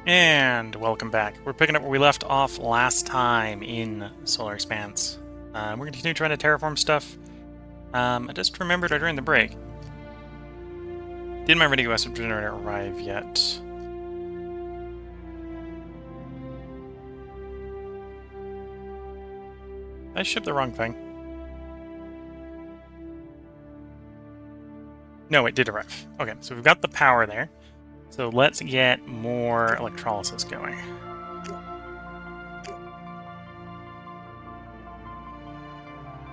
And welcome back. We're picking up where we left off last time in Solar Expanse. We're going to continue trying to terraform stuff. I just remembered during the break. Did my radioactive generator arrive yet? I shipped the wrong thing. No, it did arrive. Okay, so we've got the power there. So let's get more electrolysis going.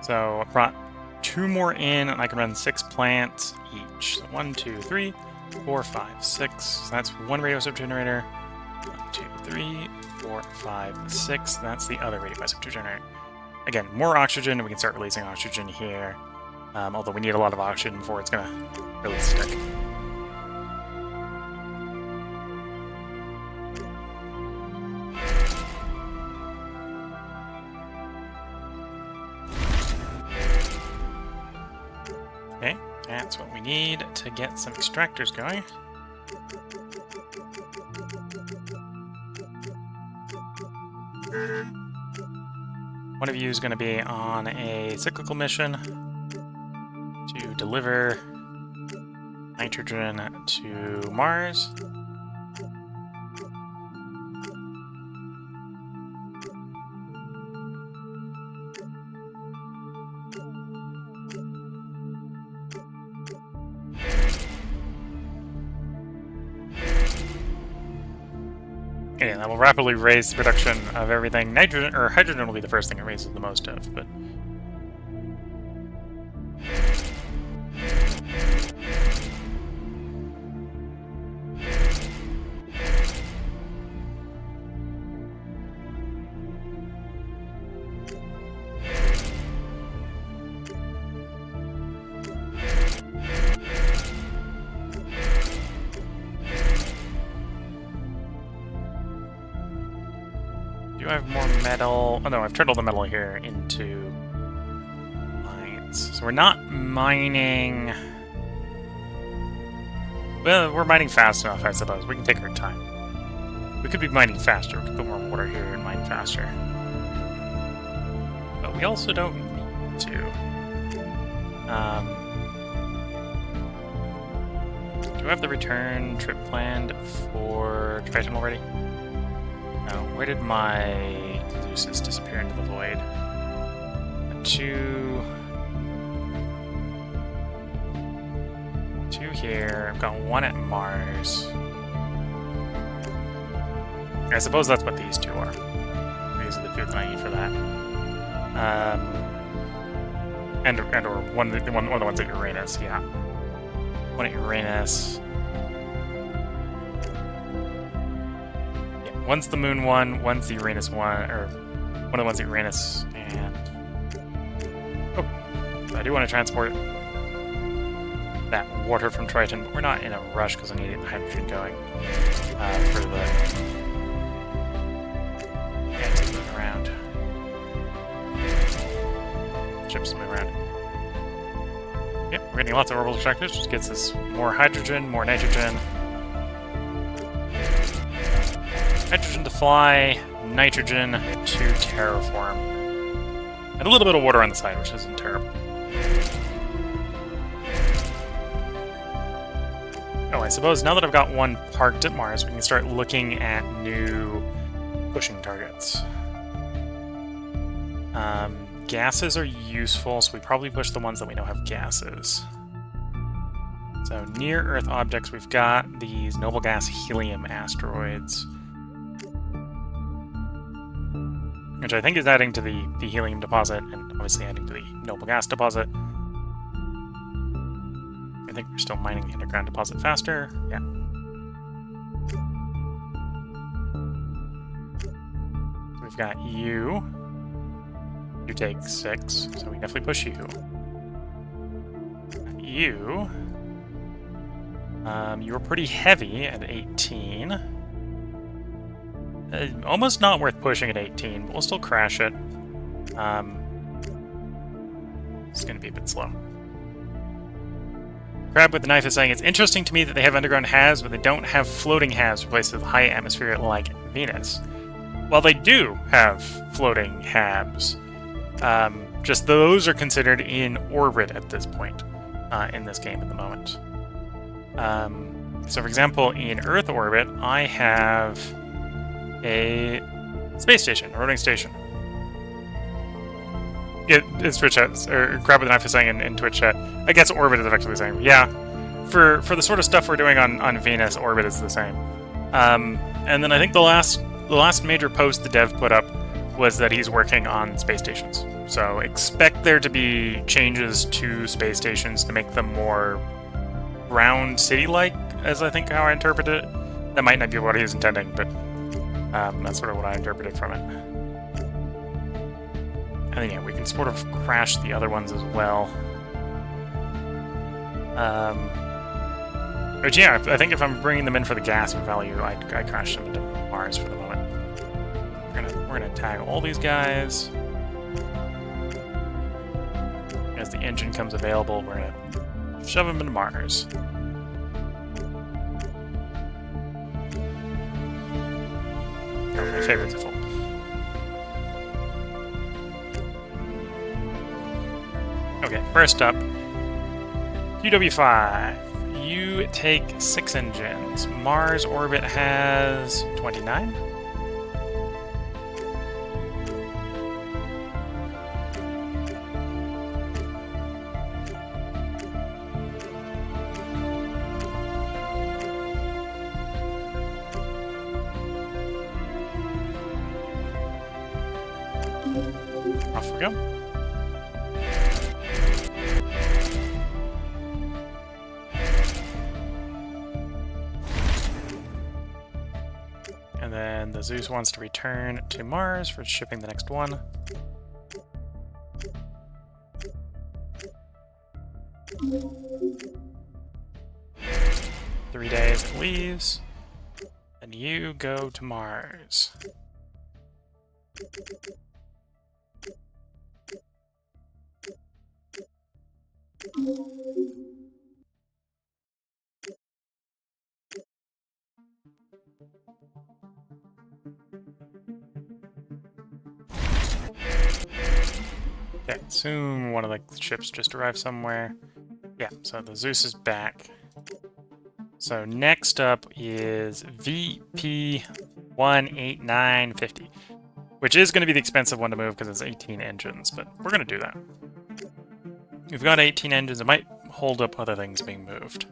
So I brought 2 more in, and I can run 6 plants each. So 1, 2, 3, 4, 5, 6. So that's one radioactive generator. 1, 2, 3, 4, 5, 6. That's the other radioactive generator. Again, more oxygen, and we can start releasing oxygen here. Although we need a lot of oxygen before it's going to really stick. Okay, that's what we need to get some extractors going. One of you is going to be on a cyclical mission to deliver nitrogen to Mars. Yeah, that will rapidly raise the production of everything. Nitrogen or hydrogen will be the first thing it raises the most of, but do I have more metal? Oh no, I've turned all the metal here into mines. So we're not mining. Well, we're mining fast enough, I suppose. We can take our time. We could be mining faster. We could put more water here and mine faster. But we also don't need to. Do I have the return trip planned for Triton already? No, where did my Zeus's disappear into the void? 2 here. I've got 1 at Mars. I suppose that's what these 2 are. These are the 2 that I need for that. Or one of the ones at Uranus. Yeah, 1 at Uranus. One's the Moon one, one's the Uranus one, or one of the ones at Uranus, and... Oh, so I do want to transport that water from Triton, but we're not in a rush because I need to get the hydrogen going for the... Yeah, it's moving around. Ships move around. Yep, we're getting lots of orbital extractors, which gets us more hydrogen, more nitrogen. Hydrogen to fly, nitrogen to terraform. And a little bit of water on the side, which isn't terrible. Oh, I suppose now that I've got 1 parked at Mars, we can start looking at new pushing targets. Gases are useful, so we probably push the ones that we know have gases. So near-Earth objects, we've got these noble gas helium asteroids, which I think is adding to the helium deposit, and obviously adding to the noble gas deposit. I think we're still mining the underground deposit faster. Yeah. So we've got you. You take 6, so we definitely push you. You. You were pretty heavy at 18. Almost not worth pushing at 18, but we'll still crash it. It's going to be a bit slow. Crab with the Knife is saying, it's interesting to me that they have underground halves, but they don't have floating halves replaced with high atmosphere like Venus. Well, they do have floating halves. Just those are considered in orbit at this point in this game at the moment. So, for example, in Earth orbit, I have a space station, a rotating station. It's Twitch chat, or Crab with the Knife is saying in Twitch chat. I guess orbit is effectively the same. Yeah, for the sort of stuff we're doing on Venus, orbit is the same. And then I think the last major post the dev put up was that he's working on space stations. So expect there to be changes to space stations to make them more round city-like, as I think how I interpret it. That might not be what he's intending, but that's sort of what I interpreted from it. And then, yeah, we can sort of crash the other ones as well. But yeah, I think if I'm bringing them in for the gas value, I crash them into Mars for the moment. We're gonna tag all these guys. As the engine comes available, we're gonna shove them into Mars. Oh, my favorites are full. Okay, first up, QW5. You take 6 engines. Mars orbit has 29. Off we go. And then the Zeus wants to return to Mars for shipping the next one. Three days it leaves. And you go to Mars. Okay, soon one of the ships just arrived somewhere. Yeah, so the Zeus is back. So next up is VP18950, which is going to be the expensive one to move because it's 18 engines, but we're going to do that. We've got 18 engines, it might hold up other things being moved,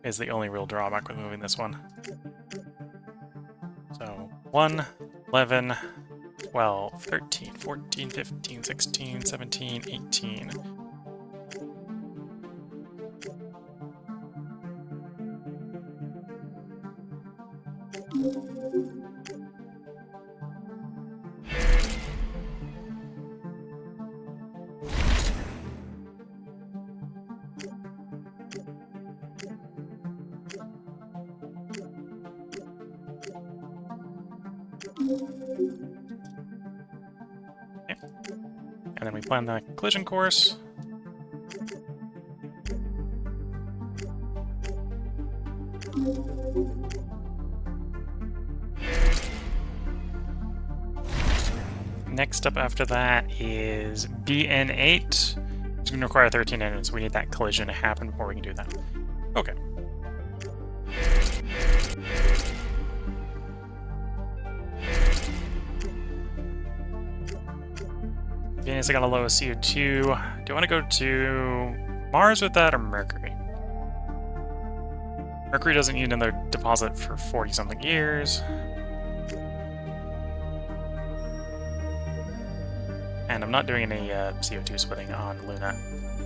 is the only real drawback with moving this one. So 1, 11, 12, 13, 14, 15, 16, 17, 18. Okay. And then we plan the collision course. Next up after that is BN8. It's going to require 13 engines, so we need that collision to happen before we can do that. Okay. Venus, I got a low CO2. Do you want to go to Mars with that or Mercury? Mercury doesn't need another deposit for 40-something years. And I'm not doing any CO2 splitting on Luna.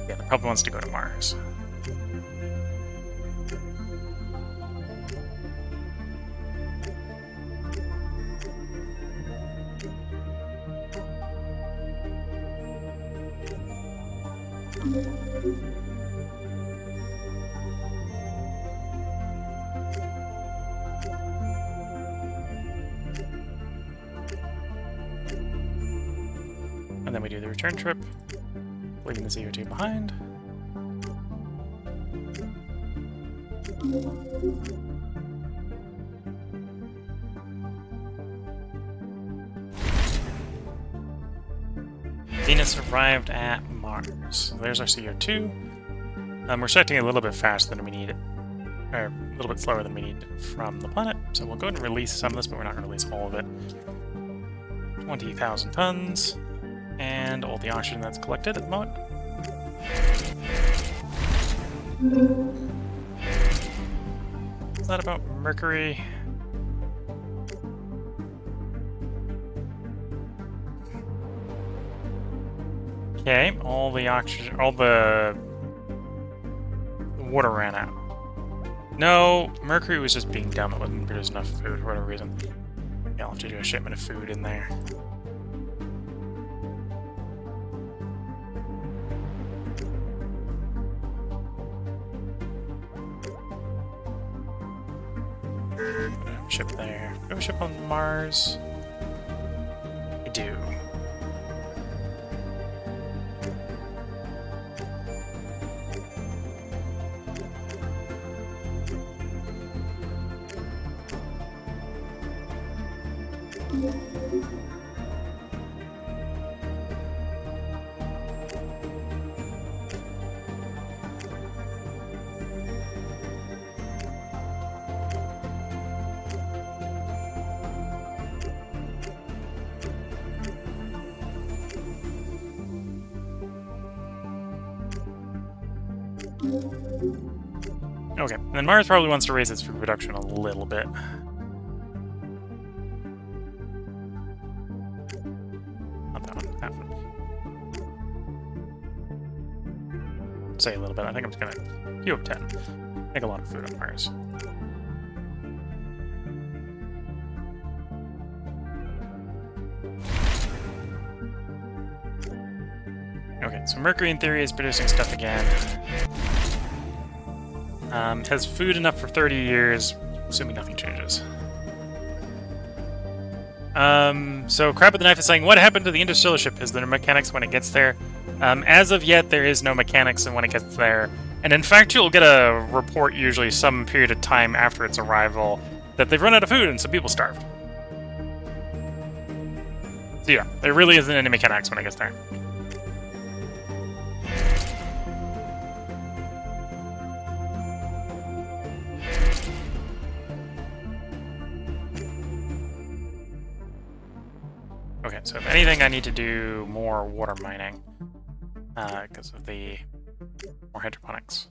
Yeah, the probably wants to go to Mars. And then we do the return trip, leaving the CO2 behind. Venus arrived at Mars. So there's our CO2. We're starting a little bit faster than we need, or a little bit slower than we need from the planet. So we'll go ahead and release some of this, but we're not going to release all of it. 20,000 tons, and all the oxygen that's collected at the moment. Is that about Mercury? Okay, all the oxygen, all the water ran out. No, Mercury was just being dumb. It wasn't producing enough food for whatever reason. Yeah, I'll have to do a shipment of food in there. Ship there. Do we have a ship on Mars? We do. Okay, and then Mars probably wants to raise its food production a little bit. Not that one, that one. Say a little bit, I think I'm just gonna queue up 10. Make a lot of food on Mars. Okay, so Mercury in theory is producing stuff again. Has food enough for 30 years, assuming nothing changes. So Crab with the Knife is saying, what happened to the interstellar ship? Is there mechanics when it gets there? As of yet, there is no mechanics when it gets there. And in fact, you'll get a report usually some period of time after its arrival that they've run out of food and some people starved. So yeah, there really isn't any mechanics when it gets there. Okay, so if anything, I need to do more water mining because of the more hydroponics.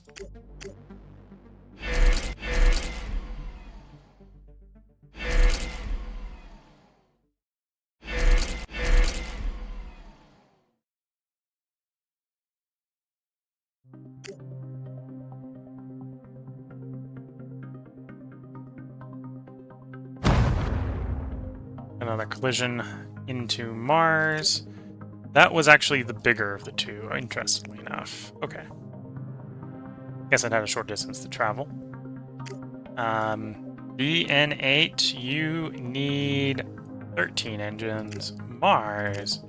Another collision into Mars. That was actually the bigger of the two, interestingly enough. Okay. Guess it had a short distance to travel. BN8, you need 13 engines. Mars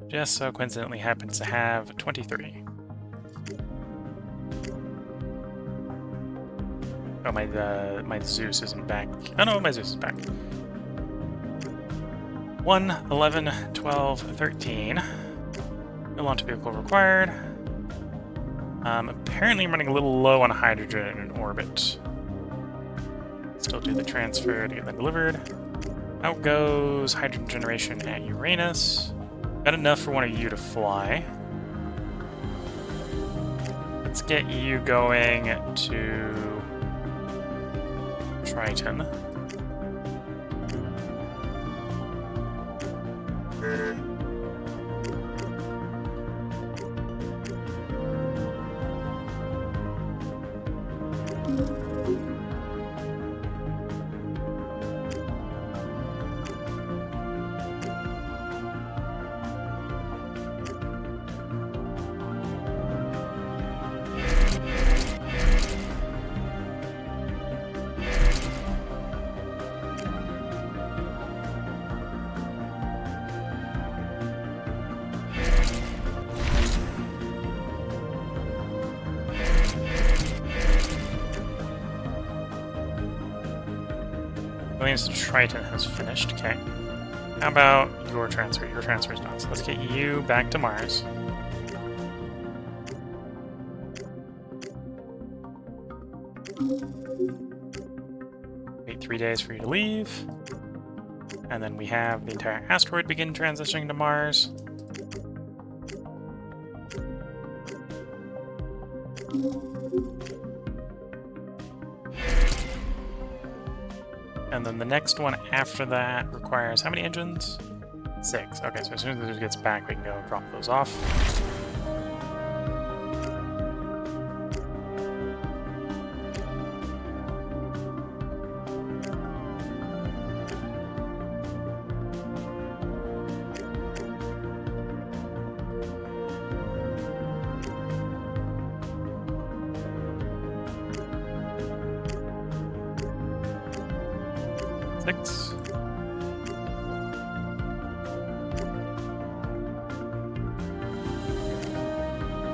just so coincidentally happens to have 23. Oh, my Zeus isn't back. Oh no, my Zeus is back. 1, 11, 12, 13. No launch vehicle required. Apparently I'm running a little low on hydrogen in orbit. Still do the transfer to get that delivered. Out goes hydrogen generation at Uranus. Got enough for one of you to fly. Let's get you going to Triton. aliens to Triton has finished. Okay. How about your transfer? Your transfer is done. So let's get you back to Mars. Wait 3 days for you to leave. And then we have the entire asteroid begin transitioning to Mars. And then the next one after that requires how many engines? 6. Okay, so as soon as this gets back, we can go drop those off.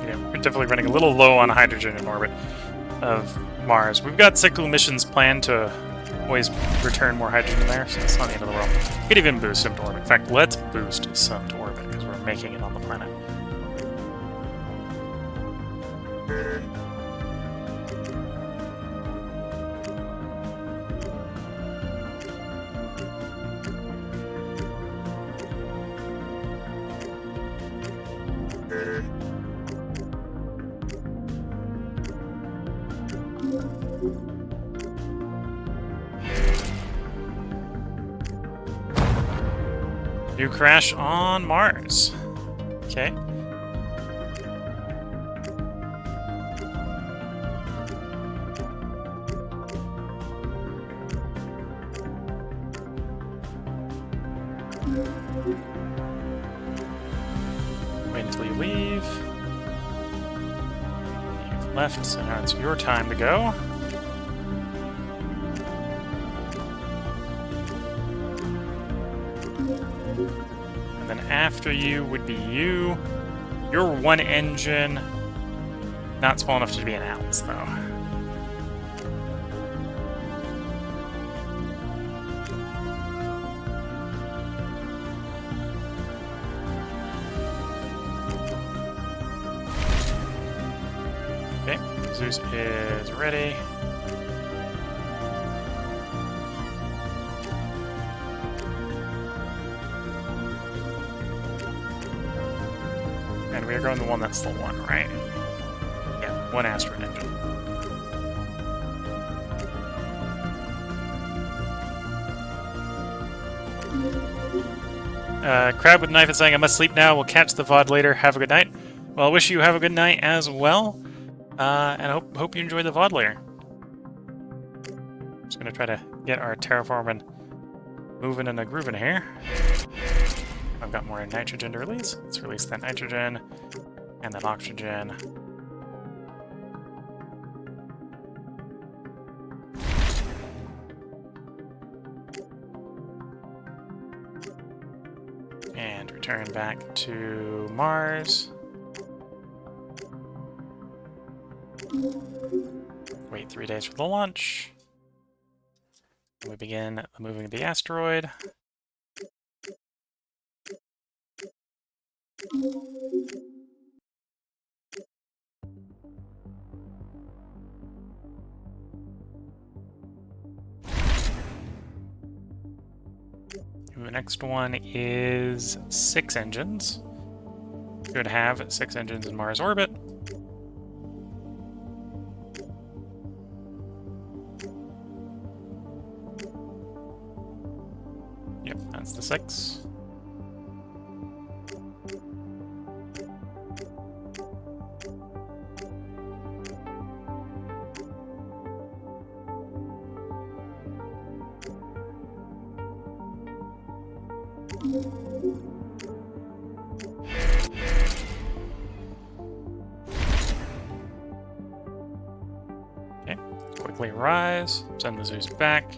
Yeah, we're definitely running a little low on hydrogen in orbit of Mars. We've got cyclical missions planned to always return more hydrogen there, so it's not the end of the world. We could even boost some to orbit. In fact, let's boost some to orbit because we're making it on the planet. You crash on Mars. Okay. Wait until you leave. You've left, so now it's your time to go. And then after you would be you. You're one engine. Not small enough to be an ounce, though. Okay, Zeus is ready. And we are going the one that's the one, right? Yeah, one asteroid engine. Crab with Knife is saying, I must sleep now. We'll catch the VOD later. Have a good night. Well, I wish you have a good night as well. And I hope you enjoy the VOD later. Just going to try to get our terraforming moving and a grooving here. I've got more nitrogen to release. Let's release that nitrogen and then oxygen. And return back to Mars. Wait 3 days for the launch. And we begin the moving of the asteroid. The next one is 6 engines. Should have 6 engines in Mars orbit. Yep, that's the 6. Okay, quickly rise, send the Zeus back.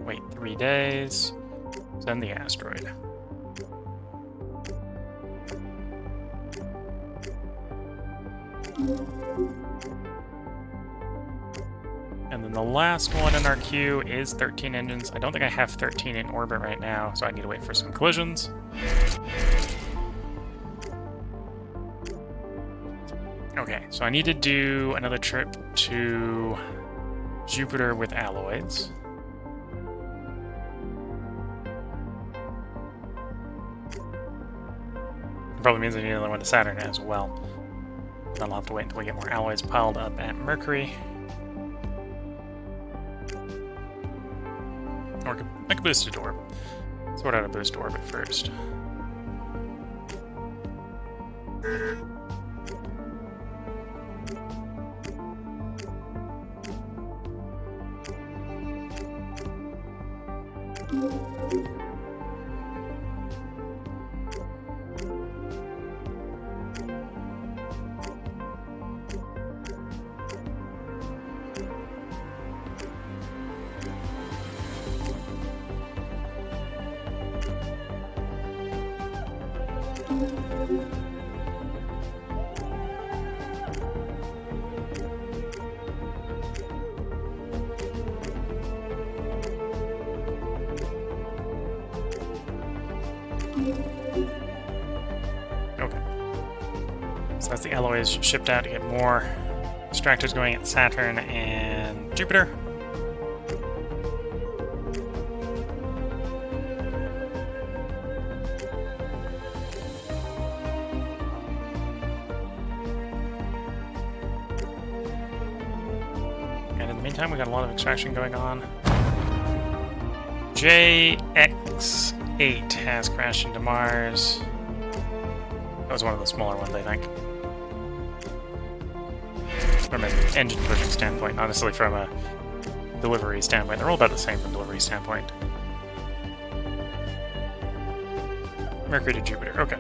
Wait 3 days, send the asteroid. And then the last one in our queue is 13 engines. I don't think I have 13 in orbit right now, so I need to wait for some collisions. Okay, so I need to do another trip to Jupiter with alloys. Probably means I need another one to Saturn as well. Then I'll have to wait until we get more alloys piled up at Mercury. Or I could boost it to orbit. Sort out a boost to orbit first. Okay. So that's the alloys shipped out to get more extractors going at Saturn and Jupiter. And in the meantime, we got a lot of extraction going on. JX8 has crashed into Mars. That was one of the smaller ones, I think. From an engine pushing standpoint, not necessarily from a delivery standpoint. They're all about the same from a delivery standpoint. Mercury to Jupiter, okay.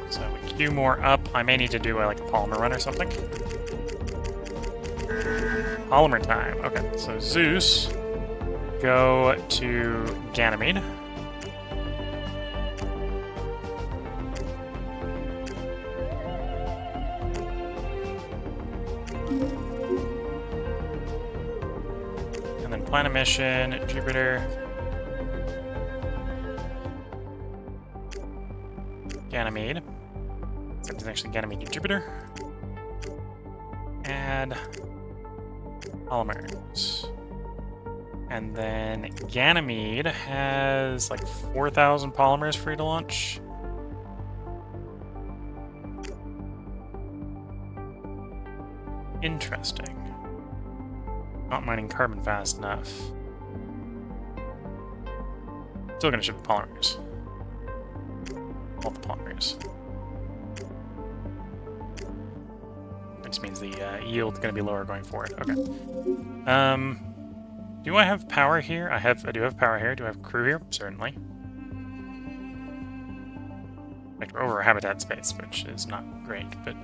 So we queue more up. I may need to do like a polymer run or something. Polymer time, okay. So Zeus, go to Ganymede. And then plan a mission, Jupiter. Ganymede. So it's actually Ganymede to Jupiter. Add polymers. And then Ganymede has like 4,000 polymers free to launch. Interesting. Not mining carbon fast enough. Still gonna ship the polymers. All the polymers. Which means the yield's gonna be lower going forward. Okay. Do I have power here? I do have power here. Do I have crew here? Certainly. Like, we're over habitat space, which is not great, but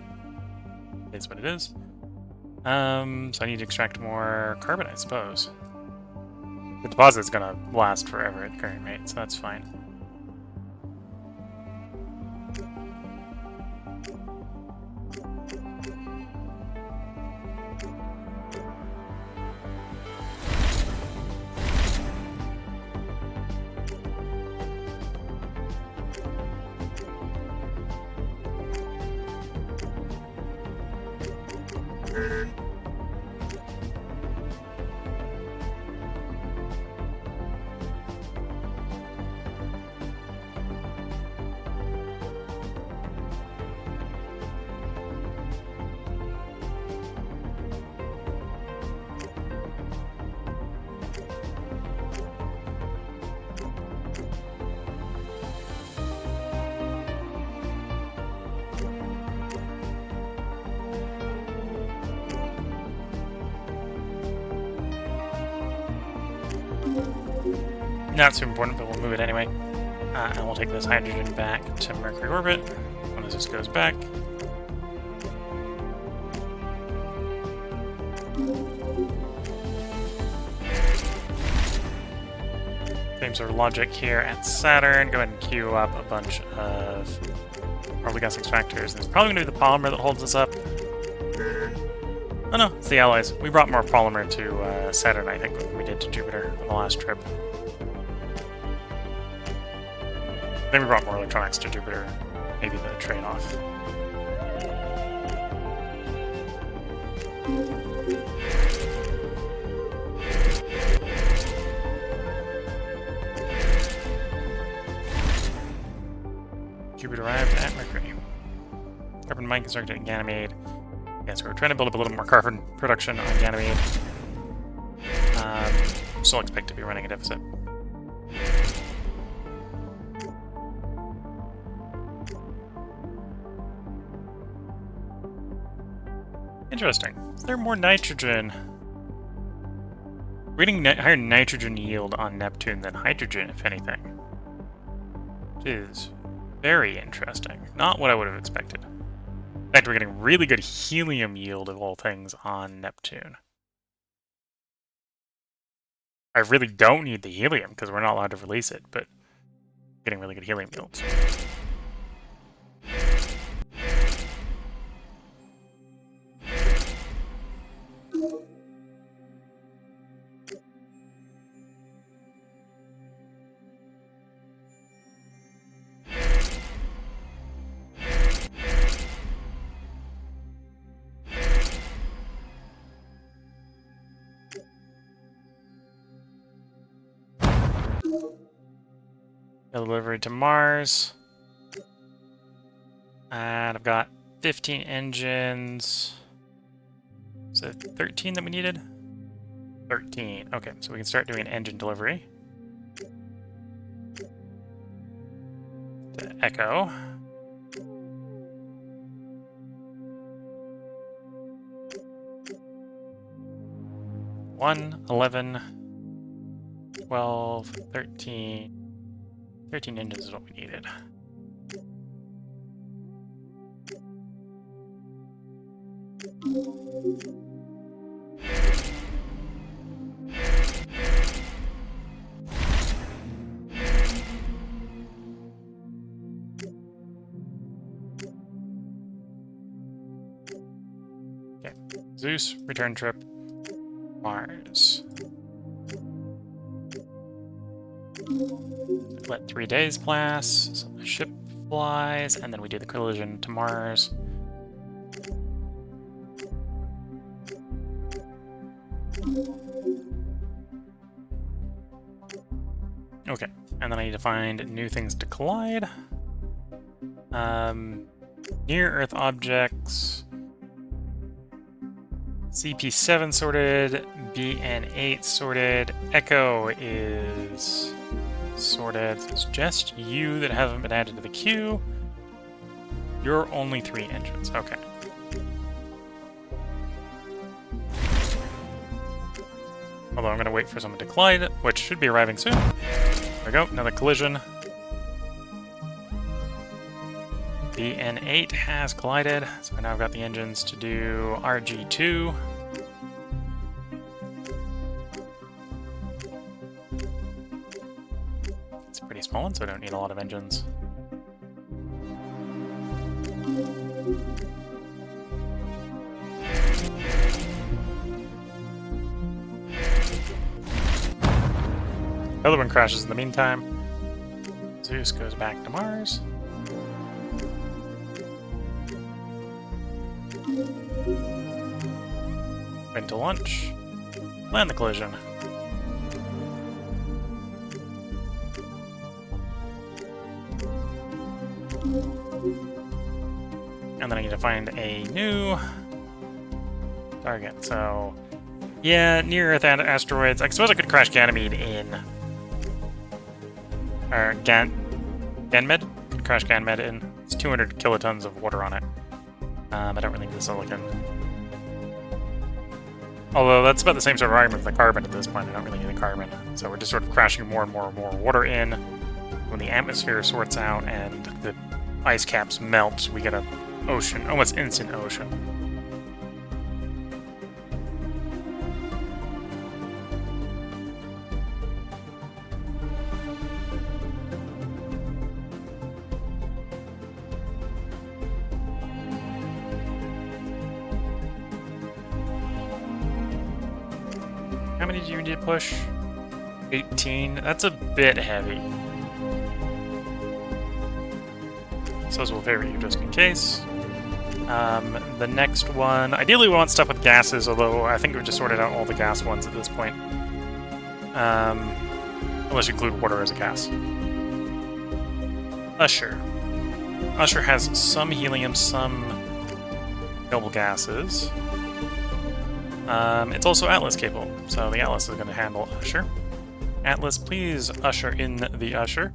it is what it is. So I need to extract more carbon, I suppose. The deposit's gonna last forever at current rate, so that's fine. Not super important, but we'll move it anyway. And we'll take this hydrogen back to Mercury orbit when this goes back. Same sort of logic here at Saturn. Go ahead and queue up a bunch of probably gas extractors. There's probably going to be the polymer that holds us up. Oh no, it's the allies. We brought more polymer to Saturn, I think, than we did to Jupiter on the last trip. Then we brought more electronics to Jupiter. Maybe the trade-off. Jupiter arrived at Mercury. Carbon mine constructed in Ganymede. Yeah, so we're trying to build up a little more carbon production on Ganymede. Still expect to be running a deficit. Interesting. Is there more nitrogen? We're getting higher nitrogen yield on Neptune than hydrogen, if anything. Which is very interesting. Not what I would have expected. In fact, we're getting really good helium yield of all things on Neptune. I really don't need the helium because we're not allowed to release it, but getting really good helium yields. Delivery to Mars. And I've got 15 engines. Is it 13 that we needed? 13. Okay, so we can start doing engine delivery. To Echo. One, 11, 12, 13. 13 engines is what we needed. Okay, Zeus, return trip, Mars. Let 3 days pass, so the ship flies, and then we do the collision to Mars. Okay, and then I need to find new things to collide. Near-Earth objects. CP7 sorted, BN8 sorted, Echo is sorted. It's just you that haven't been added to the queue. You're only 3 engines. Okay. Although I'm going to wait for someone to collide, which should be arriving soon. There we go, another collision. BN8 has collided, so now I've got the engines to do RG2. It's a pretty small one, so I don't need a lot of engines. The other one crashes in the meantime. Zeus goes back to Mars. Went to launch. Land the collision. And then I need to find a new target. So, yeah, near-Earth asteroids. I suppose I could crash Ganymede in... Or Ganmed? Could crash Ganmed in. It's 200 kilotons of water on it. I don't really need the silicon. Although that's about the same sort of argument with the carbon at this point. I don't really need the carbon. So we're just sort of crashing more and more and more water in. When the atmosphere sorts out and the ice caps melt, we get an ocean, almost instant ocean. How many do you need to push? 18. That's a bit heavy. So those will favor you just in case. The next one, ideally we want stuff with gases, although I think we've just sorted out all the gas ones at this point. Unless you include water as a gas. Usher. Usher has some helium, some noble gases. It's also Atlas capable, so the Atlas is going to handle Usher. Atlas, please usher in the Usher.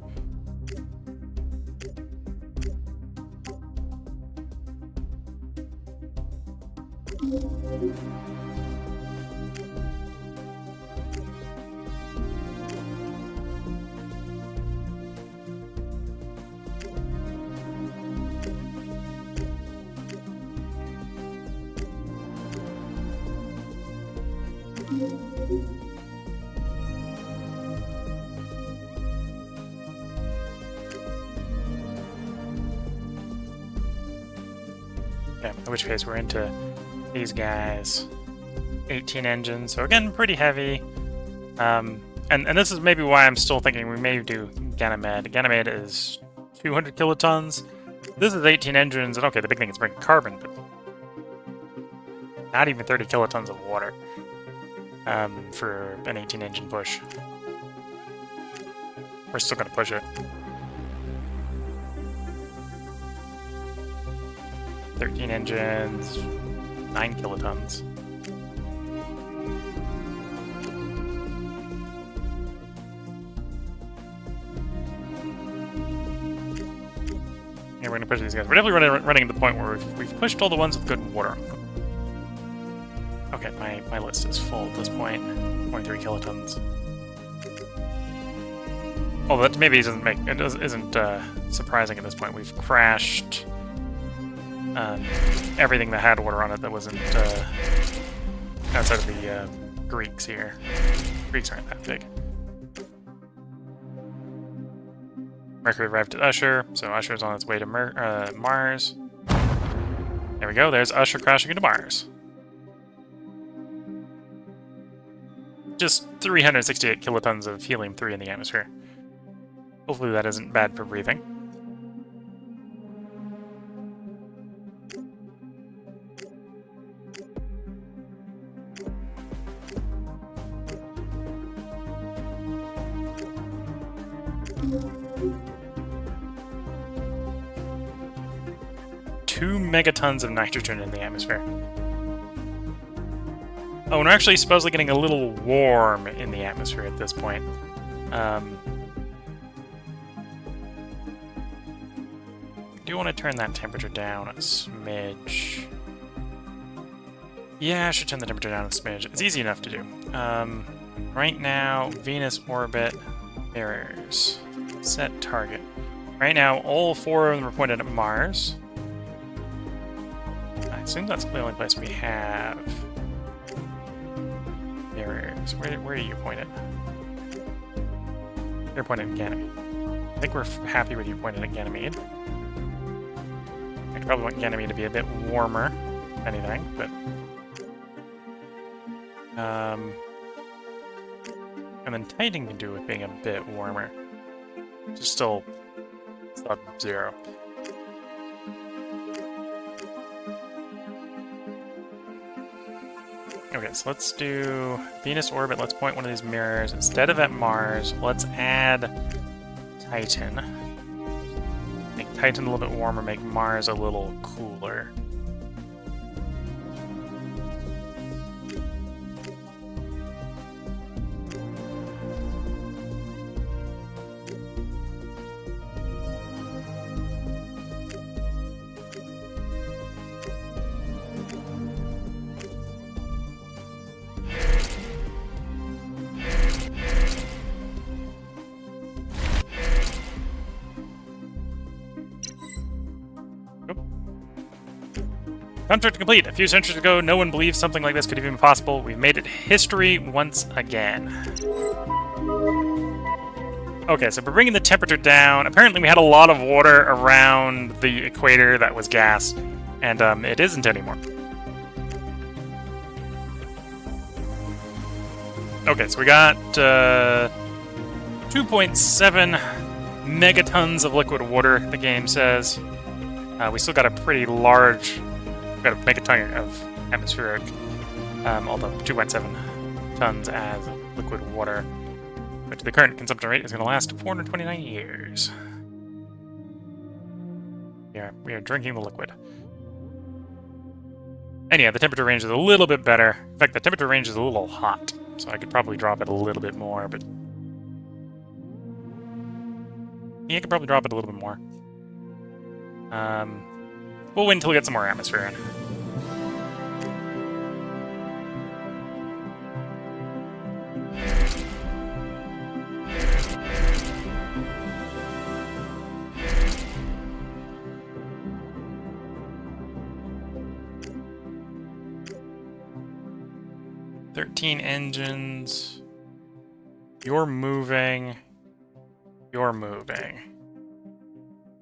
Okay, in which case we're into these guys. 18 engines, so again, pretty heavy. And this is maybe why I'm still thinking we may do Ganymede. Ganymede is 200 kilotons. This is 18 engines, and okay, the big thing is bringing carbon, but not even 30 kilotons of water for an 18 engine push. We're still going to push it. 13 engines, 9 kilotons. Yeah, we're going to push these guys. We're definitely running to the point where we've pushed all the ones with good water. Okay, my list is full at this point. 23 kilotons. Oh, that maybe isn't surprising at this point. We've crashed everything that had water on it that wasn't outside of the Greeks here. Greeks aren't that big. Mercury arrived at Usher, so Usher's on its way to Mars. There we go, there's Usher crashing into Mars. Just 368 kilotons of helium-3 in the atmosphere. Hopefully that isn't bad for breathing. Two megatons of nitrogen in the atmosphere. Oh, and we're actually supposedly getting a little warm in the atmosphere at this point. Do you want to turn that temperature down a smidge? Yeah, I should turn the temperature down a smidge. It's easy enough to do. Right now, Venus orbit, mirrors, set target. Right now, all 4 of them are pointed at Mars. I assume that's the only place we have mirrors. Where are you pointed? You're pointed at Ganymede. I think we're happy with you pointed at Ganymede. I probably want Ganymede to be a bit warmer, if anything, but... and then Titan can do with being a bit warmer. Just still sub-zero. Okay, so let's do Venus orbit. Let's point one of these mirrors. Instead of at Mars, let's add Titan. Make Titan a little bit warmer, make Mars a little cooler. Contract complete. A few centuries ago, no one believed something like this could even be possible. We've made it history once again. Okay, so we're bringing the temperature down. Apparently we had a lot of water around the equator that was gas, and it isn't anymore. Okay, so we got 2.7 megatons of liquid water, the game says. We still got a pretty large... We've got a megaton of atmospheric, although 2.7 tons as liquid water. But the current consumption rate is going to last 429 years. We are drinking the liquid. And yeah, the temperature range is a little bit better. In fact, the temperature range is a little hot, so I could probably drop it a little bit more, but... Yeah, I could probably drop it a little bit more. We'll wait until we get some more atmosphere in. "13 engines. You're moving. You're moving.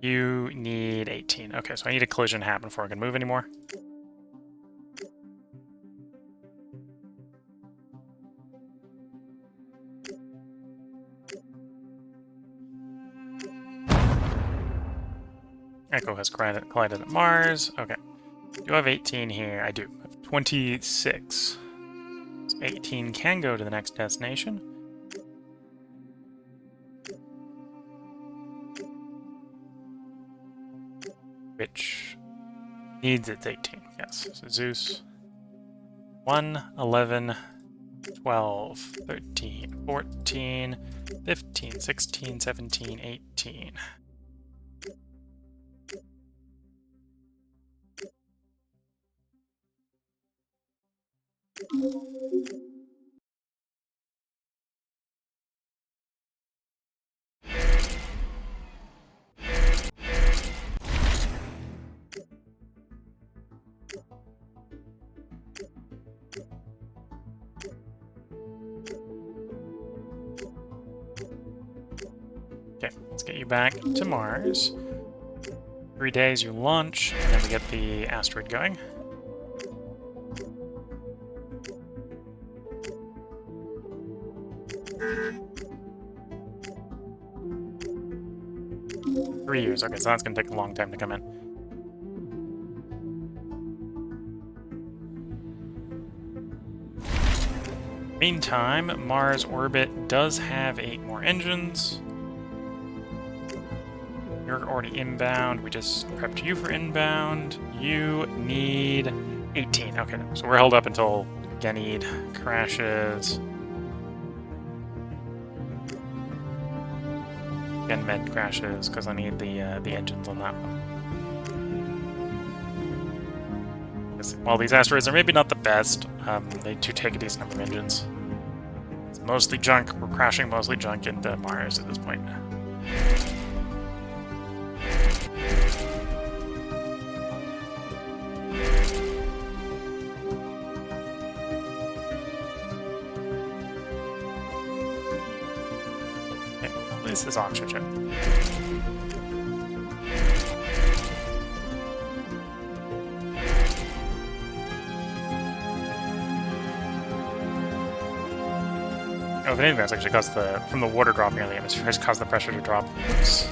You need 18. Okay, so I need a collision to happen before I can move anymore. Echo has collided at Mars. Okay. Do I have 18 here? I do. I have 26. So 18 can go to the next destination. Which needs its 18. Yes. So Zeus. 1, 11, 12, 13, 14, 15, 16, 17, 18. Okay, let's get you back to Mars. 3 days, you launch, and then we get the asteroid going. Three years. Okay, so that's going to take a long time to come in. Meantime, Mars orbit does have 8 more engines. You're already inbound. We just prepped you for inbound. You need 18. Okay, so we're held up until Ganymede crashes. Med crashes because I need the engines on that one. While these asteroids are maybe not the best, they do take a decent number of engines. It's mostly junk. We're crashing mostly junk into Mars at this point. This is oxygen. Oh, if anything, that's actually caused from the water dropping in the atmosphere, has caused the pressure to drop. Oops.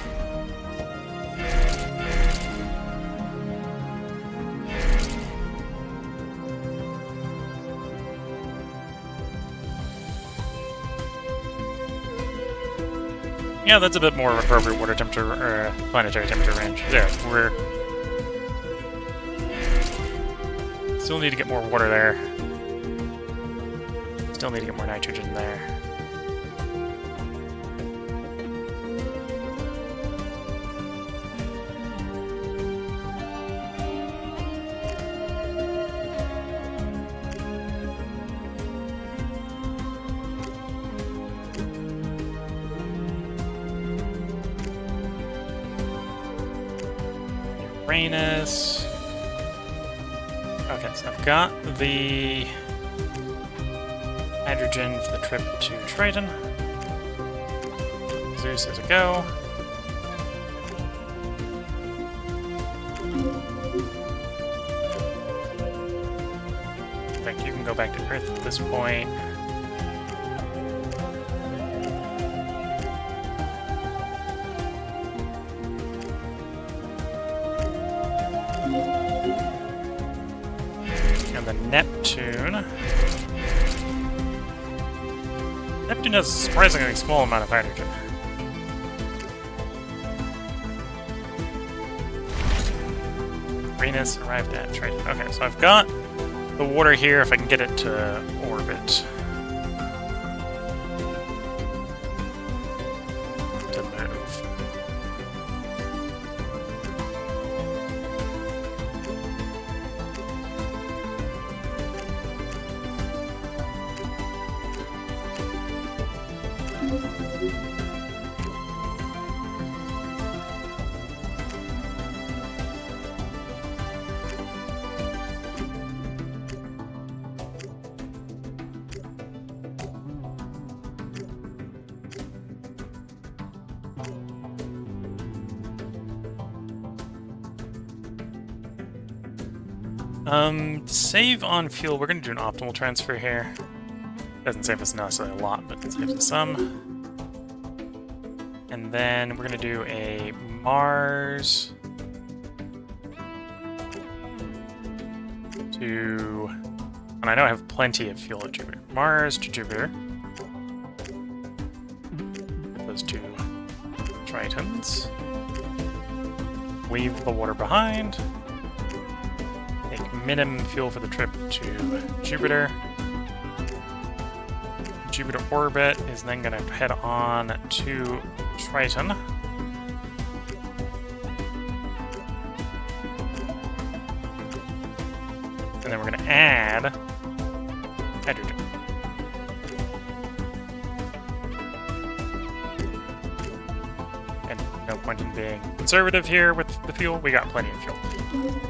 Yeah, that's a bit more of appropriate water temperature, or planetary temperature range. Yeah, we're... Still need to get more water there. Still need to get more nitrogen there. Uranus. Okay, so I've got the hydrogen for the trip to Triton. Zeus is a go. In fact, you can go back to Earth at this point. And the Neptune. Neptune has a surprisingly small amount of hydrogen. Venus arrived at Triton. Okay, so I've got the water here if I can get it to orbit. To move. Save on fuel. We're going to do an optimal transfer here. Doesn't save us necessarily a lot, but it saves us some. And then we're going to do a Mars to... And I know I have plenty of fuel at Jupiter. Mars to Jupiter. With those two Tritons. Leave the water behind. Take minimum fuel for the trip to Jupiter. Jupiter orbit is then going to head on to Triton. And then we're going to add hydrogen. And no point in being conservative here with the fuel. We got plenty of fuel.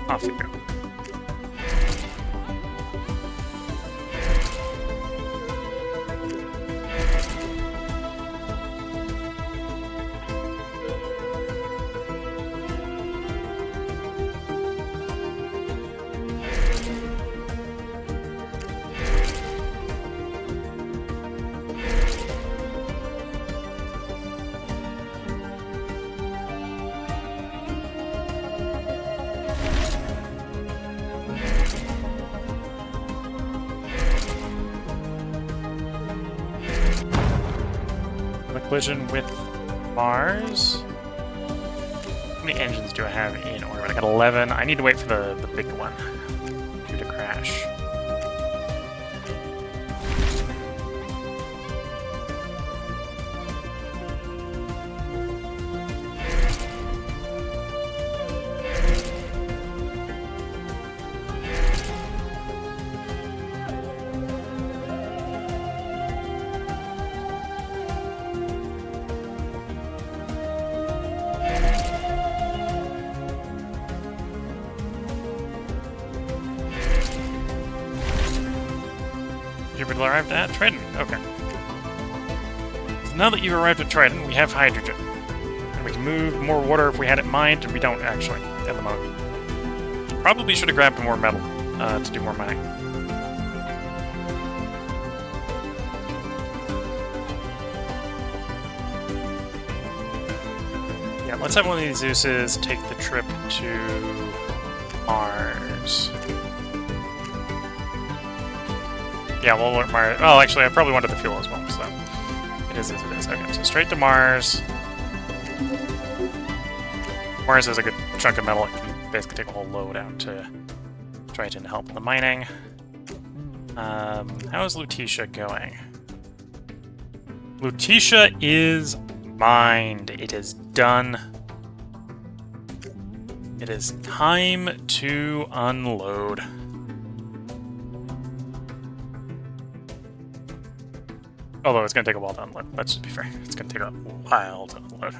Off we go. Collision with Mars. How many engines do I have in orbit? I got 11. I need to wait for the big one to crash. Jupiter arrived at Triton. Okay. So now that you've arrived at Triton, we have hydrogen. And we can move more water if we had it mined, and we don't actually at the moment. Probably should have grabbed more metal to do more mining. Yeah, let's have one of these Zeuses take the trip to Mars. Yeah, we'll learn Mars. Well, actually, I probably wanted the fuel as well, so it is as it is. Okay, so straight to Mars. Mars has a good chunk of metal. It can basically take a whole load out to Triton to help in the mining. How is Lutetia going? Lutetia is mined. It is done. It is time to unload. Although it's going to take a while to unload. Let's just be fair. It's going to take a while to unload.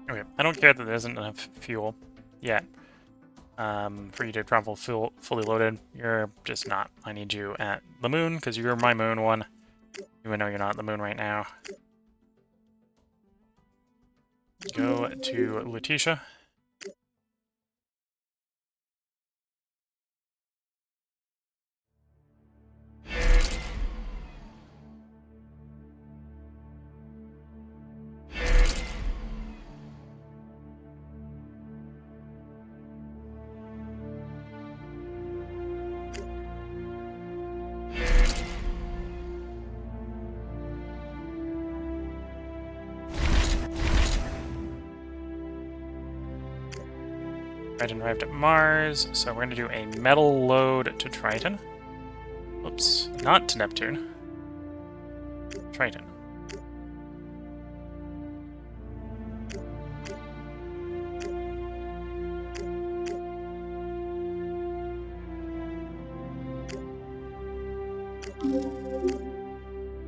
Okay, I don't care that there isn't enough fuel yet for you to travel fully loaded. You're just not. I need you at the moon, because you're my moon one. Even though you're not at the moon right now. Go to Lutetia. Triton arrived at Mars, so we're going to do a metal load to Triton. Oops, not to Neptune. Triton.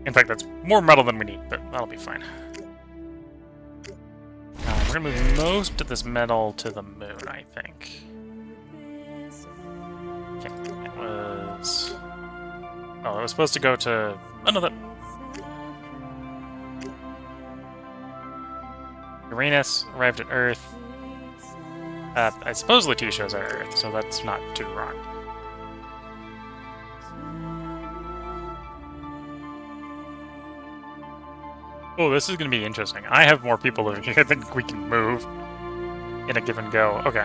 In fact, that's more metal than we need, but that'll be fine. We're gonna move most of this metal to the moon, I think. Okay, it was... Oh, it was supposed to go to another... Uranus arrived at Earth. I suppose Letitia's at Earth, so that's not too wrong. Oh, this is going to be interesting. I have more people than I think we can move in a given go. Okay.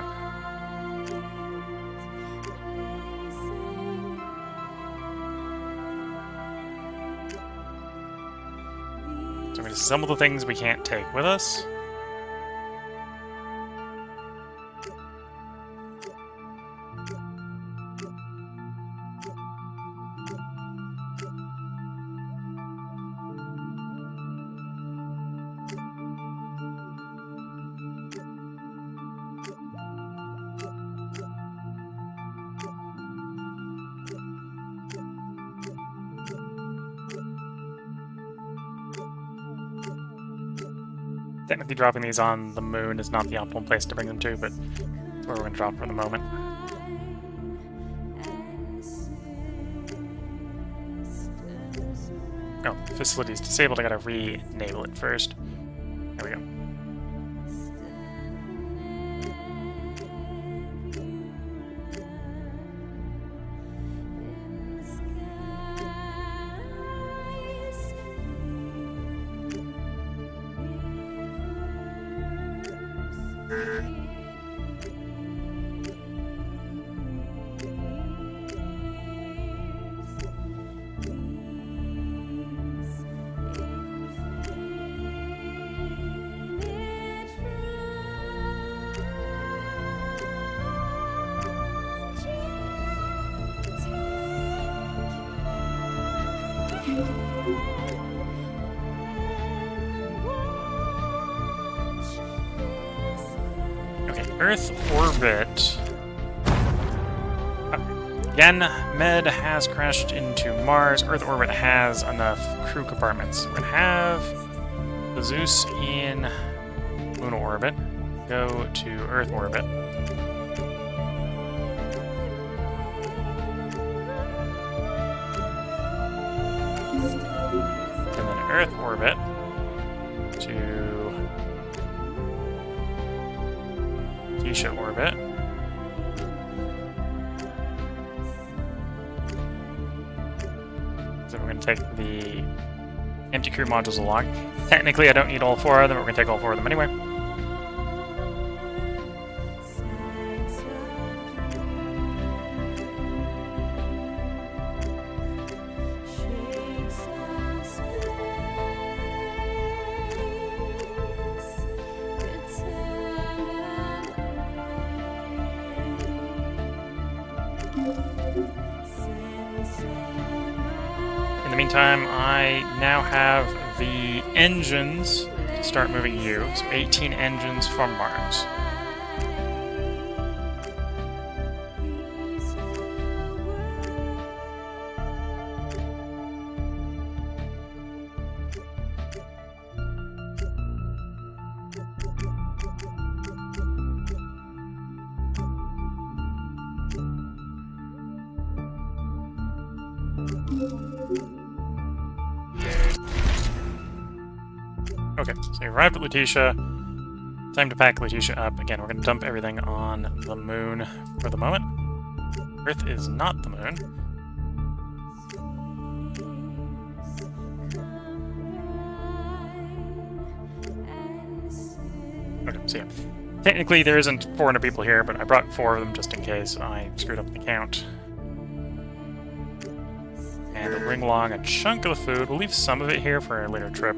So I'm going to assemble the things we can't take with us. Technically dropping these on the moon is not the optimal place to bring them to, but that's where we're going to drop for the moment. Oh, facility's disabled. I gotta re-enable it first. There we go. Earth orbit. Again, Med has crashed into Mars. Earth orbit has enough crew compartments. We're gonna have the Zeus in Moon orbit go to Earth orbit. And then Earth orbit to orbit. So we're going to take the empty crew modules along. Technically, I don't need all 4 of them, but we're going to take all 4 of them anyway. In the meantime, I now have the engines to start moving you. So 18 engines from Mars. Okay, so we arrived at Letitia. Time to pack Letitia up. Again, we're going to dump everything on the moon for the moment. Earth is not the moon. Okay, so yeah. Technically, there isn't 400 people here, but I brought 4 of them just in case I screwed up the count. And we'll bring along a chunk of the food. We'll leave some of it here for a later trip,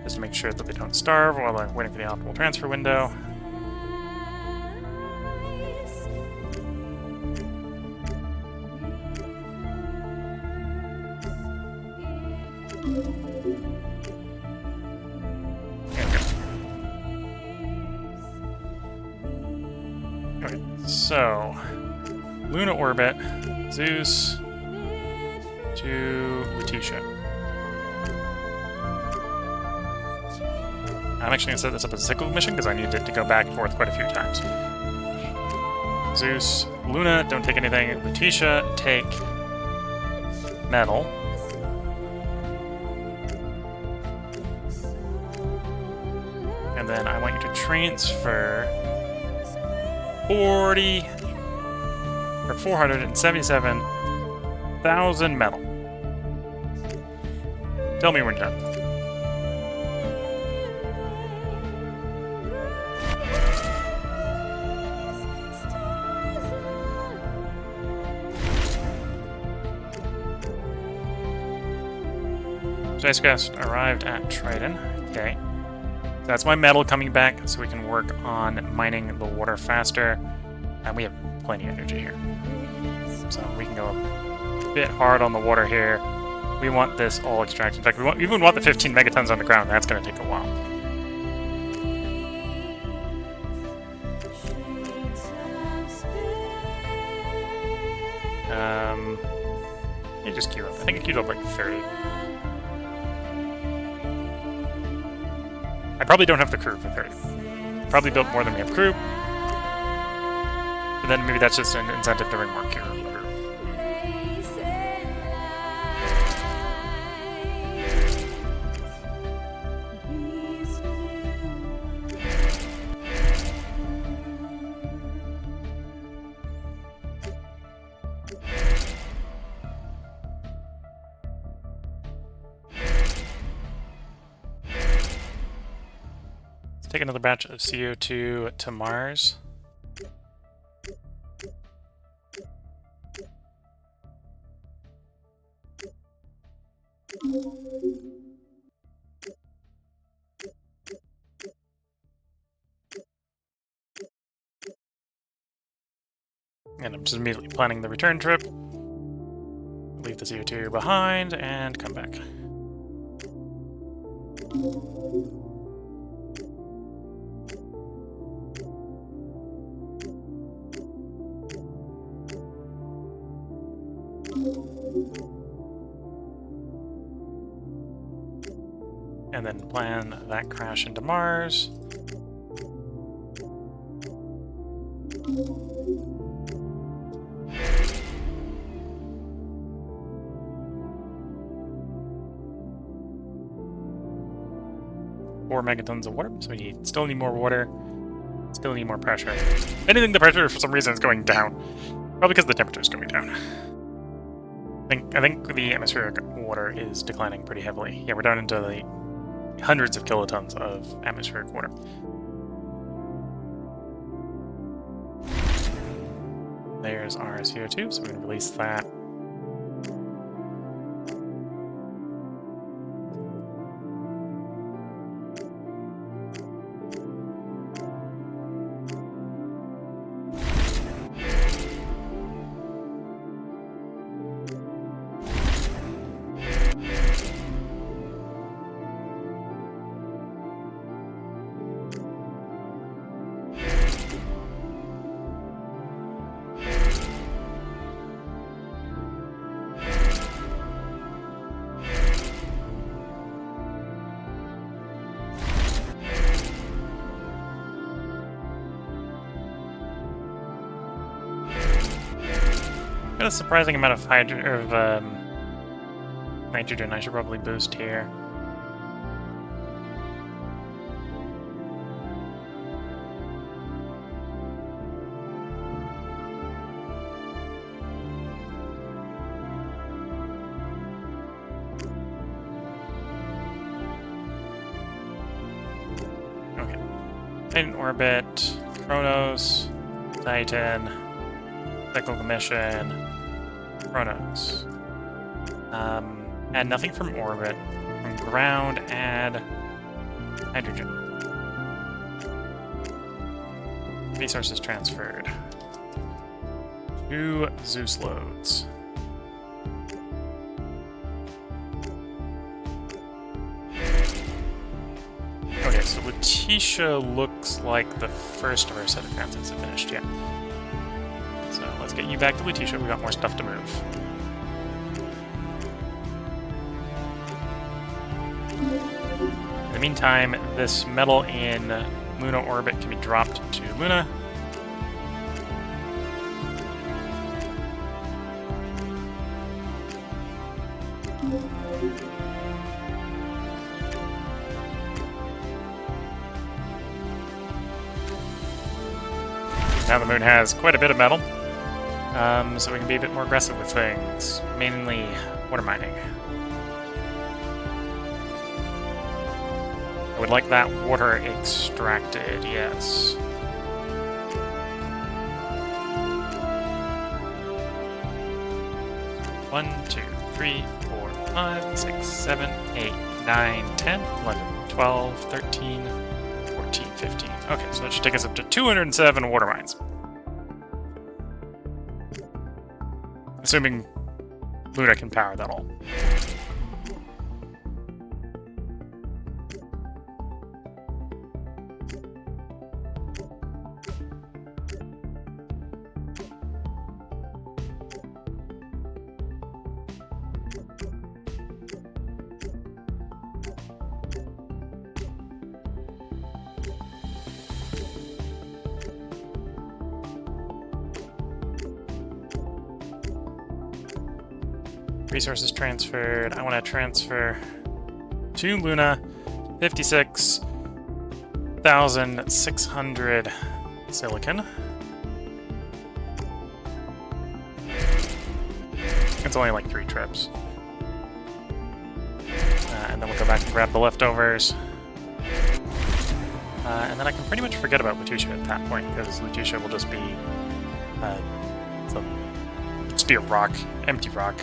just to make sure that they don't starve while they're waiting for the optimal transfer window. Okay, so Luna orbit, Zeus to Letitia. I'm actually going to set this up as a cyclical mission because I need it to go back and forth quite a few times. Zeus, Luna, don't take anything. Letitia, take metal. And then I want you to transfer 477,000 metal. Tell me when you're done. Spacecraft arrived at Triton. Okay. So that's my metal coming back, so we can work on mining the water faster. And we have plenty of energy here. So we can go a bit hard on the water here. We want this all extracted. In fact, we even want the 15 megatons on the ground. That's going to take a while. You just queue up. I think it queued up like 30. I probably don't have the crew for 30. Probably built more than we have crew. But then maybe that's just an incentive to bring more crew. Take another batch of CO2 to Mars. And I'm just immediately planning the return trip. Leave the CO2 behind and come back. And then plan that crash into Mars. Four megatons of water, so we still need more water. Still need more pressure. If anything, the pressure for some reason is going down. Probably because the temperature is going down. I think the atmospheric water is declining pretty heavily. Yeah, we're down into the hundreds of kilotons of atmospheric water. There's our CO2, so we're going to release that. Got a surprising amount of nitrogen. I should probably boost here. Okay. Titan orbit, Kronos, Titan, cyclical mission. Kronos. Add nothing from orbit. From ground, add hydrogen. Resources transferred. 2 Zeus loads. so Letitia looks like the first of our set of transits have finished, yeah. So let's get you back to Letitia. We got more stuff to move. In the meantime, this metal in Luna orbit can be dropped to Luna. Now the moon has quite a bit of metal, so we can be a bit more aggressive with things, mainly water mining. I would like that water extracted, yes. One, 2, 3, 4, 5, 6, 7, 8, 9, 10, 11, 12, 13, 14, 15. Okay, so that should take us up to 207 water mines. Assuming Luna can power that all. Resources transferred. I want to transfer to Luna 56,600 silicon. It's only like 3 trips. And then we'll go back and grab the leftovers. And then I can pretty much forget about Letitia at that point, because Letitia will just be a rock, empty rock.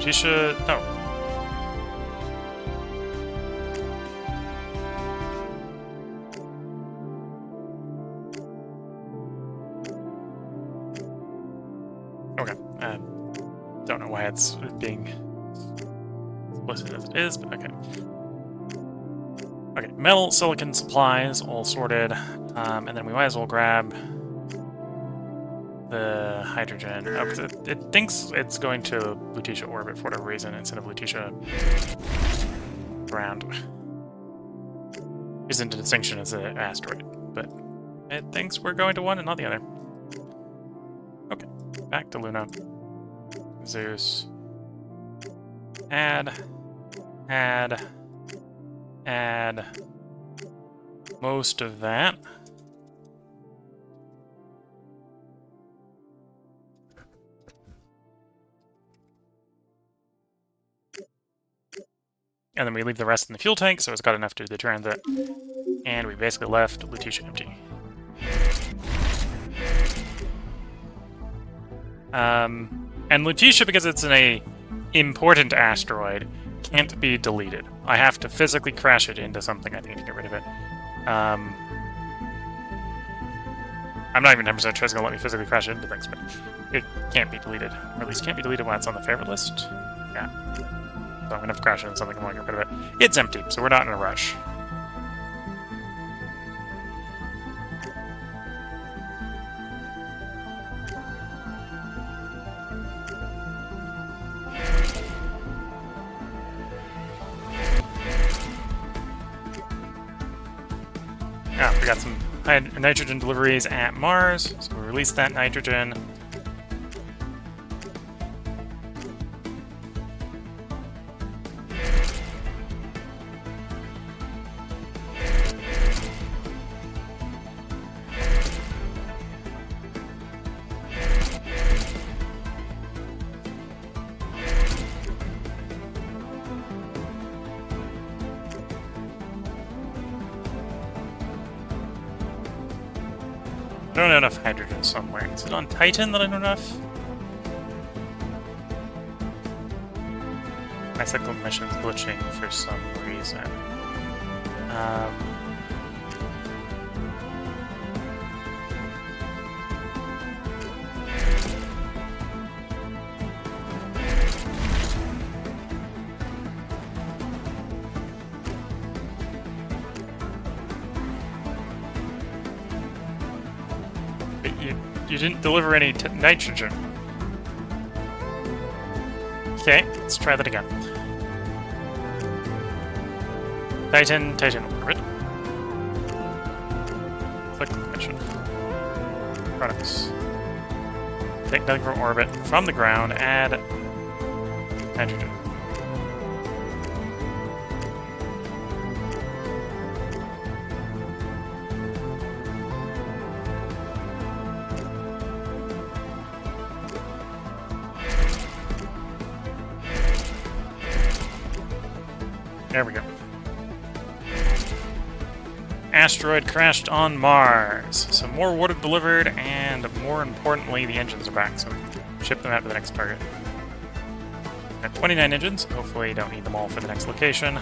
She should... no. Okay. Don't know why it's being explicit as it is, but okay. Okay, metal, silicon, supplies, all sorted. And then we might as well grab the hydrogen. Oh, because it thinks it's going to Letitia orbit for whatever reason instead of Letitia ground. Isn't a distinction as an asteroid, but it thinks we're going to one and not the other. Okay, back to Luna. Zeus. Add. Most of that. And then we leave the rest in the fuel tank, so it's got enough to do the transit. And we basically left Letitia empty. And Letitia, because it's an important asteroid, can't be deleted. I have to physically crash it into something, I think, to get rid of it. I'm not even 100% sure it's going to let me physically crash it into things, but it can't be deleted. Or at least can't be deleted when it's on the favorite list. Yeah. So I'm going to have to crash it into something and want to get rid of it. It's empty, so we're not in a rush. Ah, we got some nitrogen deliveries at Mars, so we release that nitrogen. I don't have enough hydrogen somewhere. Is it on Titan that I don't have enough? My cycle mission's glitching for some reason. But you didn't deliver any nitrogen. Okay, let's try that again. Titan orbit. Click mission. Products. Take nothing from orbit, from the ground, add nitrogen. There we go. Asteroid crashed on Mars. Some more water delivered, and more importantly, the engines are back, so we can ship them out to the next target. Got 29 engines. Hopefully you don't need them all for the next location.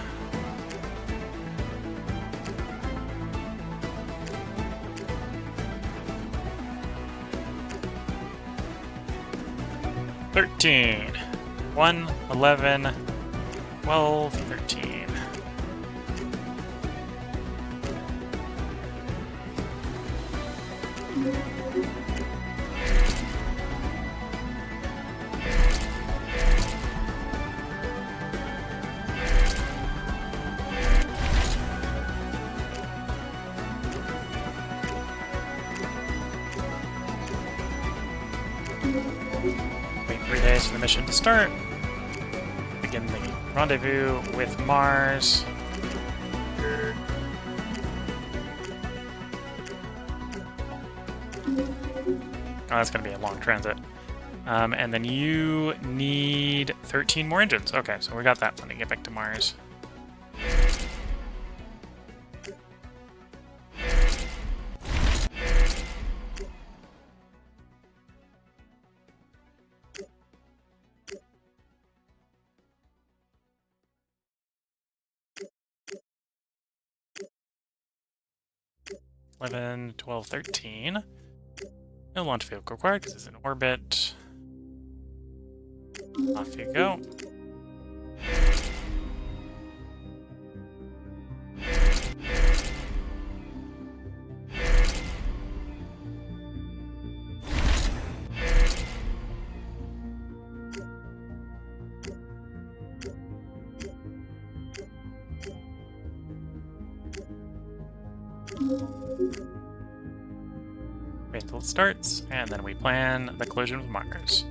$13. 1, 11, 12, 13. Wait 3 days for the mission to start. Begin the rendezvous with Mars. Oh, that's going to be a long transit. And then you need 13 more engines. Okay, so we got that when we get back to Mars. $11, $12, $13. No launch vehicle required because it's in orbit. Off you go. Wait until it starts, and then we plan the collision with Mars.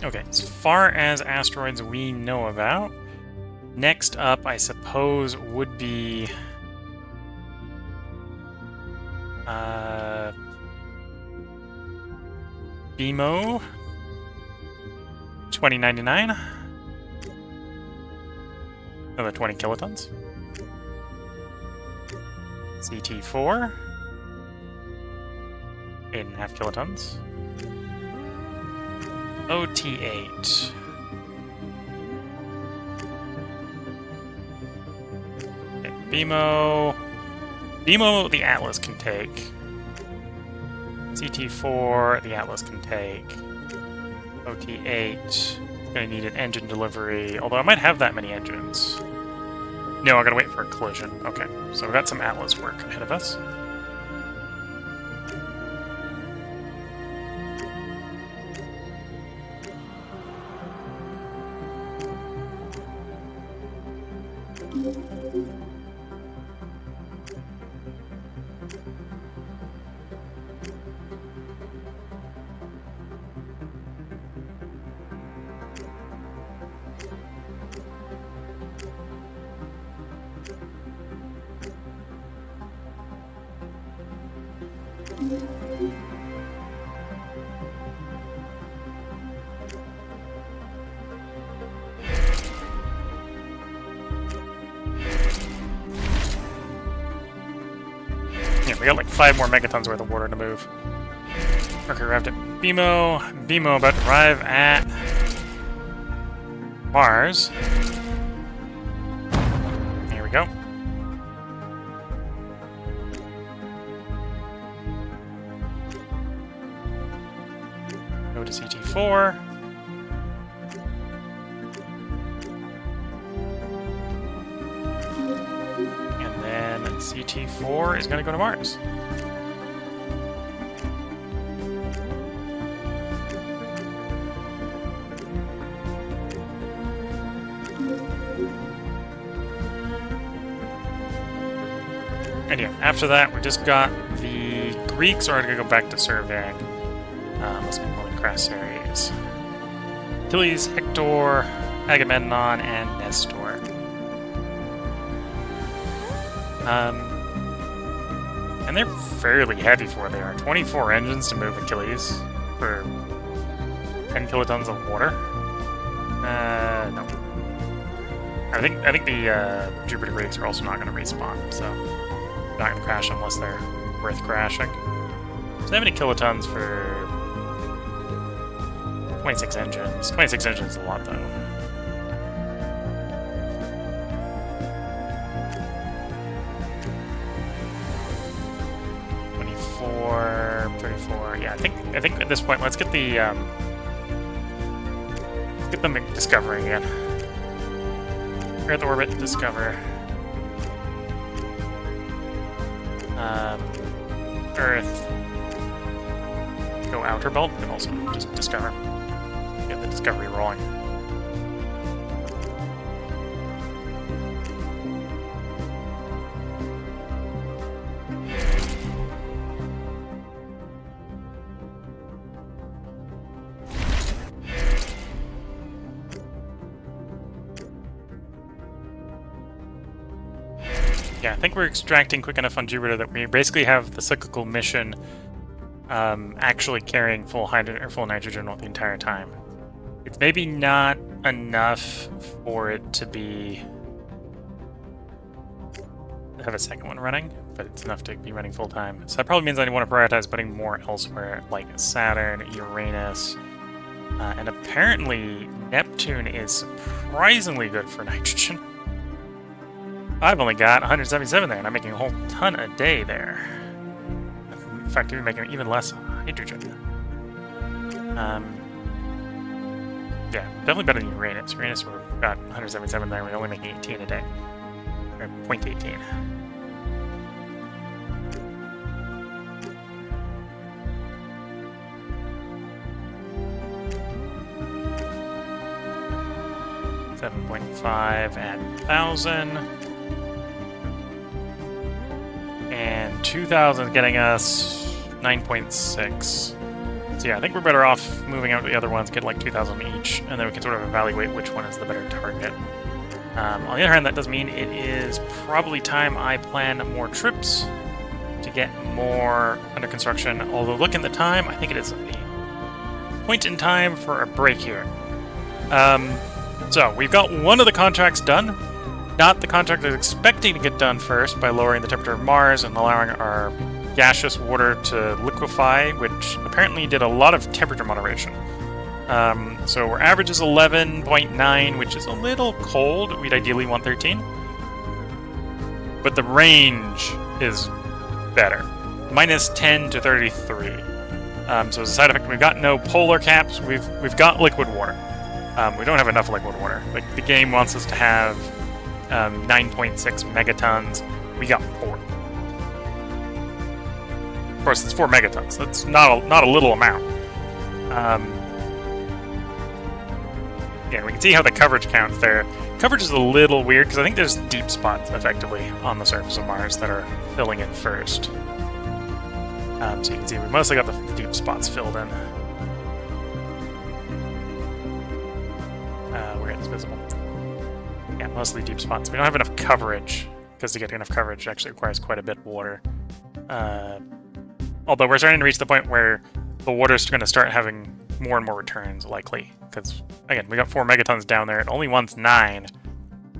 Okay, as far as asteroids we know about, next up, I suppose, would be BMO 2099. Another 20 kilotons. CT4. 8.5 kilotons. OT8. Okay, BMO the Atlas can take. CT4 the Atlas can take. OT8 gonna need an engine delivery, although I might have that many engines. No, I gotta wait for a collision. Okay, so we've got some Atlas work ahead of us. we got like 5 more megatons worth of water to move. Okay, arrived at BMO. BMO about to arrive at Mars. Here we go. Go to CT4. And then CT4 is going to go to Mars. And yeah, after that, we just got the Greeks are going to go back to surveying. Must be more crass areas. Achilles, Hector, Agamemnon, and Nestor. And they're fairly heavy for what they are. 24 engines to move Achilles for 10 kilotons of water. No. I think the Jupiter Greeks are also not going to respawn, so they're not going to crash unless they're worth crashing. 70 kilotons for 26 engines. 26 engines is a lot, though. Yeah, I think at this point, let's get the discovering again. Earth orbit, discover. Earth. Go outer belt, and also just discover. Get the discovery rolling. Yeah, I think we're extracting quick enough on Jupiter that we basically have the cyclical mission actually carrying full hydrogen or full nitrogen the entire time. It's maybe not enough for it to have a second one running, but it's enough to be running full time. So that probably means I want to prioritize putting more elsewhere, like Saturn, Uranus, and apparently Neptune is surprisingly good for nitrogen. I've only got 177 there, and I'm making a whole ton a day there. In fact, I'm making even less hydrogen. Yeah, definitely better than Uranus. Uranus, we've got 177 there, we're only making 18 a day. Or 0.18. .5 at 1,000. And 2,000 is getting us 9.6. So yeah, I think we're better off moving out the other ones, get like 2,000 each, and then we can sort of evaluate which one is the better target. On the other hand, that does mean it is probably time I plan more trips to get more under construction. Although looking at the time, I think it is a point in time for a break here. So we've got one of the contracts done. Not the contract that's expecting to get done first by lowering the temperature of Mars and allowing our gaseous water to liquefy, which apparently did a lot of temperature moderation. So our average is 11.9, which is a little cold. We'd ideally want 13. But the range is better. Minus 10 to 33. So as a side effect, we've got no polar caps. We've got liquid water. We don't have enough liquid water. Like, the game wants us to have 9.6 megatons. We got 4. Of course, it's 4 megatons. That's not a little amount. Yeah, we can see how the coverage counts there. Coverage is a little weird because I think there's deep spots effectively on the surface of Mars that are filling in first. So you can see we mostly got the deep spots filled in. Where it's visible. Yeah, mostly deep spots. We don't have enough coverage, because to get enough coverage it actually requires quite a bit of water. Although we're starting to reach the point where the water's going to start having more and more returns, likely. Because, again, we got 4 megatons down there, it only wants 9.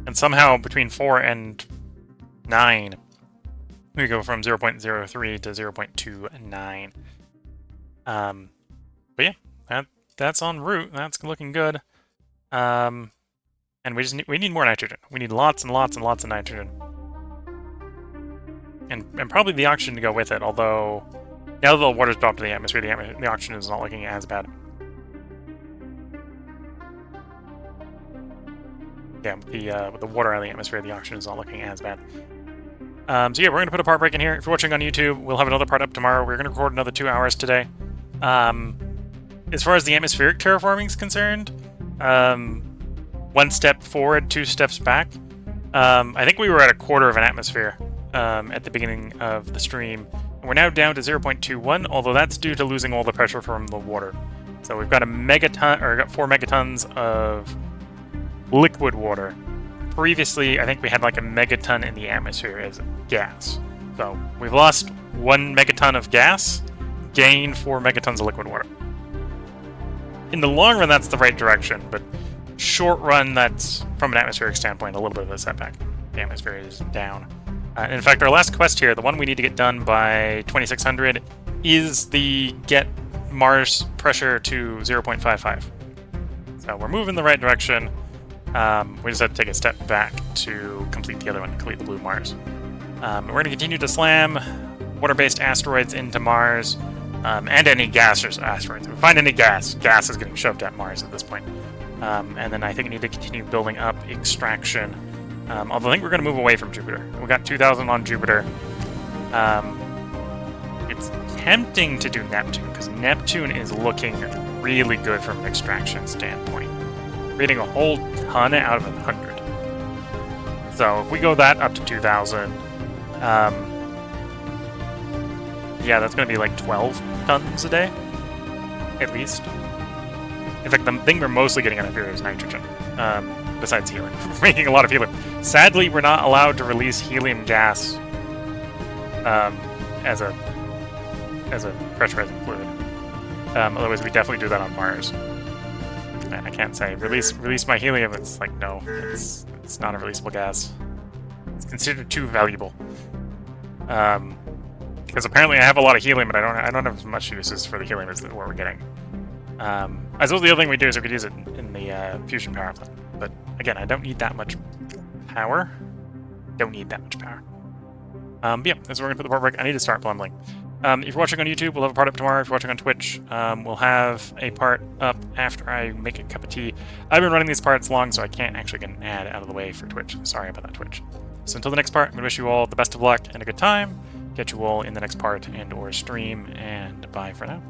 And somehow, between 4 and 9, We go from 0.03 to 0.29. But yeah, that's en route. That's looking good. And we need more nitrogen. We need lots and lots and lots of nitrogen. And probably the oxygen to go with it, although now that the water's dropped to the atmosphere, the oxygen is not looking as bad. Yeah, with the water out of the atmosphere, the oxygen is not looking as bad. So yeah, we're going to put a part break in here. If you're watching on YouTube, we'll have another part up tomorrow. We're going to record another 2 hours today. As far as the atmospheric terraforming is concerned, 1 step forward, 2 steps back. I think we were at a quarter of an atmosphere at the beginning of the stream. We're now down to 0.21, although that's due to losing all the pressure from the water. So we've got 4 megatons of liquid water. Previously, I think we had like a megaton in the atmosphere as gas. So we've lost 1 megaton of gas, gained 4 megatons of liquid water. In the long run, that's the right direction, but short run, that's, from an atmospheric standpoint, a little bit of a setback. The atmosphere is down. In fact, our last quest here, the one we need to get done by 2600, is the get Mars pressure to 0.55. So we're moving in the right direction. We just have to take a step back to complete the other one, complete the blue Mars. We're going to continue to slam water-based asteroids into Mars, and any gaseous asteroids. If we find any gas is getting shoved at Mars at this point. And then I think we need to continue building up extraction. Although I think we're going to move away from Jupiter. We got 2,000 on Jupiter. It's tempting to do Neptune, because Neptune is looking really good from an extraction standpoint. Creating a whole ton out of 100. So if we go that up to 2,000, yeah, that's going to be like 12 tons a day, at least. In fact, the thing we're mostly getting out of here is nitrogen, besides helium. We're making a lot of helium. Sadly, we're not allowed to release helium gas as a pressurizing fluid. Otherwise, we definitely do that on Mars. I can't say release my helium. It's like, no, it's not a releasable gas. It's considered too valuable. Because apparently I have a lot of helium, but I don't have as much uses for the helium as what we're getting. I suppose the other thing we do is we could use it in the fusion power plant. But again, I don't need that much power. But yeah, that's where we're gonna put the part break. I need to start plummeting. If you're watching on YouTube, we'll have a part up tomorrow. If you're watching on Twitch, we'll have a part up after I make a cup of tea. I've been running these parts long, so I can't actually get an ad out of the way for Twitch. Sorry about that, Twitch. So until the next part, I'm going to wish you all the best of luck and a good time. Catch you all in the next part and or stream, and bye for now.